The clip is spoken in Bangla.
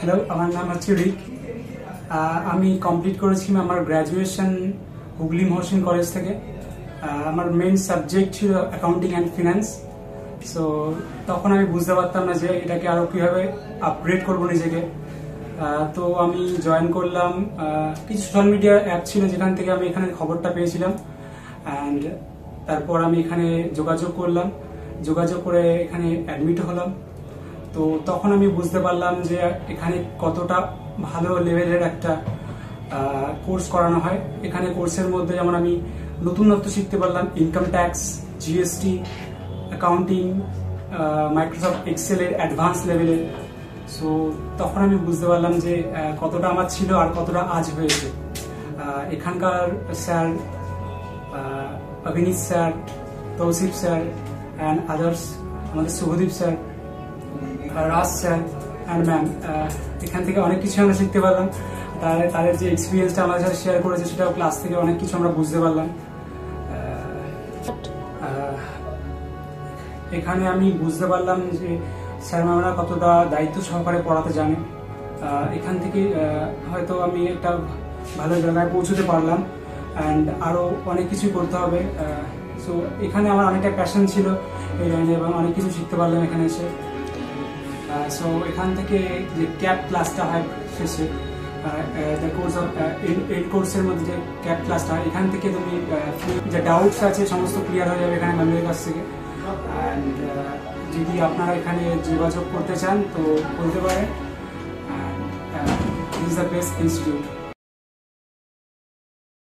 হ্যালো, আমার নাম হচ্ছে রিক। আমি কমপ্লিট করেছি আমার গ্র্যাজুয়েশন হুগলি মহসিন কলেজ থেকে। আমার মেইন সাবজেক্ট ছিল অ্যাকাউন্টিং অ্যান্ড ফিনান্স। সো তখন আমি বুঝতে পারতাম না যে এটাকে আরও কীভাবে আপগ্রেড করবো নিজেকে। তো আমি জয়েন করলাম, কিছু সোশ্যাল মিডিয়া অ্যাপ ছিল যেখান থেকে আমি এখানে খবরটা পেয়েছিলাম। অ্যান্ড তারপর আমি এখানে যোগাযোগ করলাম, যোগাযোগ করে এখানে অ্যাডমিট হলাম। তো তখন আমি বুঝতে পারলাম যে এখানে কতটা ভালো লেভেলের একটা কোর্স করানো হয়। এখানে কোর্সের মধ্যে যেমন আমি নতুনত্ব শিখতে পারলাম, income tax, GST, accounting, Microsoft এক্সেলের অ্যাডভান্স লেভেলের। সো তখন আমি বুঝতে পারলাম যে কতটা আমার ছিল আর কতটা আজ হয়েছে। এখানকার sir, Abhinit sir, Tausif sir and others, আমাদের Shubhadeep sir, Raj sir and ma'am, এখান থেকে অনেক কিছু আমরা শিখতে পারলাম। তাদের যে এক্সপিরিয়েন্সটা আমাদের সাথে শেয়ার করেছে সেটাও ক্লাস থেকে অনেক কিছু আমরা বুঝতে পারলাম। এখানে আমি বুঝতে পারলাম যে স্যার ম্যামরা কতটা দায়িত্ব সহকারে পড়াতে জানে। এখান থেকে হয়তো আমি একটা ভালো জায়গায় পৌঁছতে পারলাম অ্যান্ড আরও অনেক কিছু করতে হবে। সো এখানে আমার অনেকটা প্যাশন ছিল এই লাইনে এবং অনেক কিছু শিখতে পারলাম এখানে এসে। সো এখান থেকে যে ক্যাপ ক্লাসটা হয় শেষে, এই কোর্সের মধ্যে যে ক্যাপ ক্লাসটা হয়, এখান থেকে তুমি যে ডাউটস আছে সমস্ত ক্লিয়ার হয়ে যাবে এখানে ম্যামের কাছ থেকে। অ্যান্ড যদি আপনারা এখানে যোগাযোগ করতে চান তো বলতে পারেন। This is the best institute.